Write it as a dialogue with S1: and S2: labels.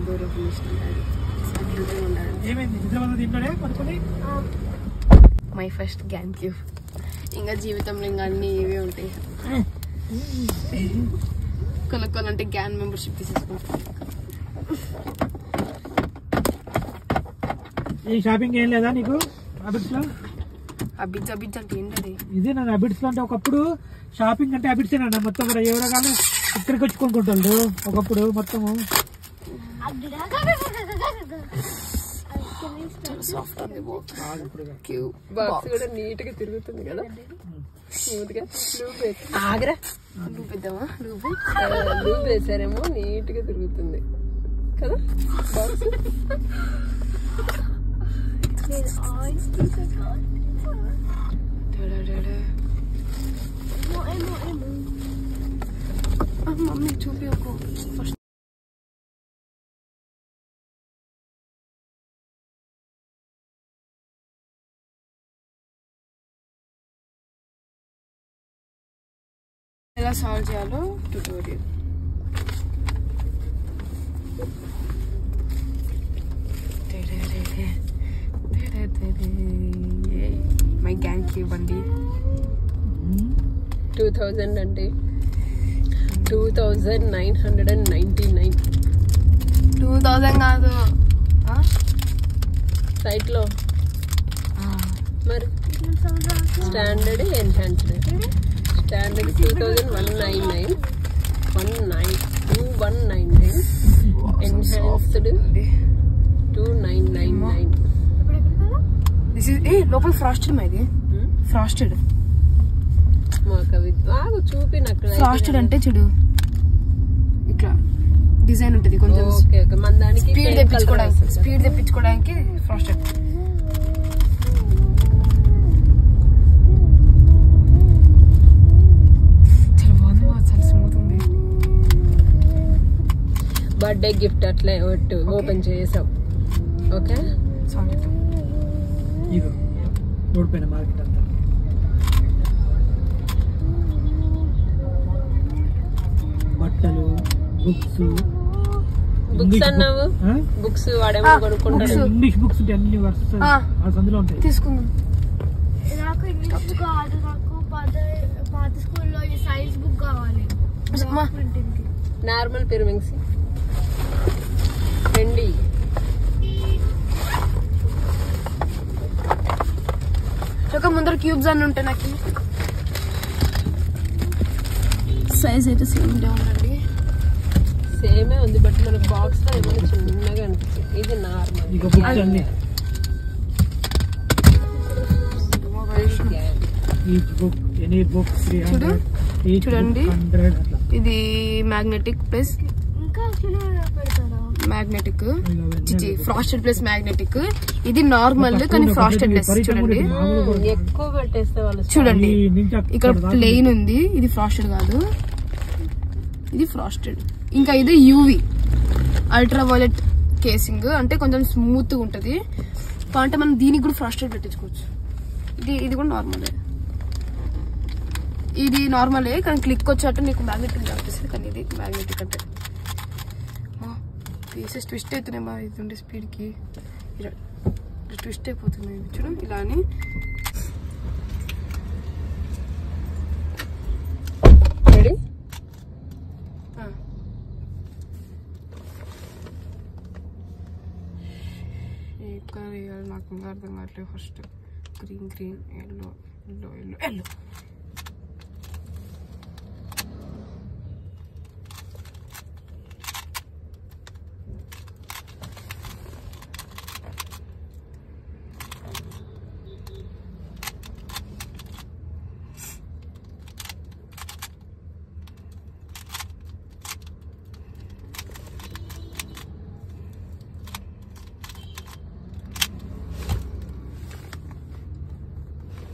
S1: Door open చేసిన my first gang cube. ఇంకా జీవితంలో ఇంకా అన్ని ఇవే ఉంటాయి. కొనుక్కోవాలంటే గ్యాన్ మెంబర్షిప్ తీసేసుకుంటాం.
S2: ఈ షాపింగ్ ఏం లేదా నీకు అబిడ్స్ లో?
S1: అబిడ్స్ అంటే ఏంటది?
S2: ఇదే నన్ను అబిడ్స్ లో అంటే ఒకప్పుడు షాపింగ్ అంటే అబిడ్స్ ఏనా మొత్తం కూడా ఎవరో కానీ ఇక్కడికి వచ్చి కొనుక్కుంటాడు ఒకప్పుడు మొత్తము.
S1: బాక్స్ కూడా నీట్ గా తిరుగుతుంది కదా. ఆగ్రా లూప్ వేద్దామా? లూప్ వేసారేమో నీట్ గా తిరుగుతుంది కదా బాక్స్. మమ్మీ చూపి ఫస్ట్. ఎలా సాల్వ్ చేయాలో ట్యుటోరియల్. మై గ్యాంగ్ క్యూబ్ అండి. 2000 అండి. 2999. 2000 కాదు సైట్ లో. మరి standard enhanced. Standard 2199, 2199, enhanced 2999. This is లోపల ఫ్రాస్టెడ్ మైది. ఫ్రాస్టెడ్ చూపి నాకు. ఫ్రాస్టెడ్ అంటే చూడు ఇట్లా డిజైన్ ఉంటుంది కొంచెం. స్పీడ్ తెప్పించుకోవడానికి ఫ్రాస్టెడ్. చాలా స్మూత్ ఉంది. బర్త్డే గిఫ్ట్ అట్లే ఓపెన్ చేసాం. ఓకే
S2: ఓడిపోయిన మార్కెట్ అంతా. బట్టలు,
S1: బుక్స్ అన్నావు. బుక్స్ వాడేమో కొనుక్కుంటాడు.
S2: ఇంగ్లీష్ బుక్స్ ఉంటాయి అన్ని వరుస అందులో ఉంటాయి.
S1: తీసుకుందాం.
S3: నాకు ఇంగ్లీష్ కాదు, నాకు పాత స్కూల్లో సైన్స్ బుక్ కావాలి.
S1: నార్మల్ పెరుమింగ్స్ రండి. ఒక ముందర క్యూబ్స్ అన్ని ఉంటాయి. నాకు సైజ్ అయితే సేమ్ ఉందండి. సేమే ఉంది బట్ మనకు బాక్స్ లో ఏమైనా చిన్నగా అనిపించింది. ఇది నార్మల్. చూడండి ఇది magnetic plus magnetic, frosted plus magnetic. ఇది నార్మల్ కానీ ఫ్రాస్టెడ్ ప్లస్. చూడండి ఎక్కువ పెట్టేస్తే వాళ్ళు. చూడండి ఇక్కడ ప్లెయిన్ ఉంది. ఇది ఫ్రాస్టెడ్ కాదు, ఇది ఫ్రాస్టెడ్. ఇంకా ఇది యూవి అల్ట్రా వైలెట్ కేసింగ్, అంటే కొంచెం స్మూత్ గా ఉంటది. అంటే మనం దీనికి కూడా ఫ్రాస్టెడ్ పెట్టించుకోవచ్చు. ఇది కూడా నార్మల్. ఇది నార్మలే కానీ క్లిక్ వచ్చేటట్టు నీకు మ్యాగ్నెటిక్ కనిపిస్తుంది. కానీ ఇది మ్యాగ్నెటిక్ అంటే పీసెస్ ట్విస్ట్ అవుతున్నాయి. మా ఇది ఉండే స్పీడ్కి ఇలా ట్విస్ట్ అయిపోతుంది. చూడు ఇలా అని. రెడీ? ఏ కలర్ వేయాలి నాకు ఇంకా అర్థం కావట్లేదు. First green, yellow.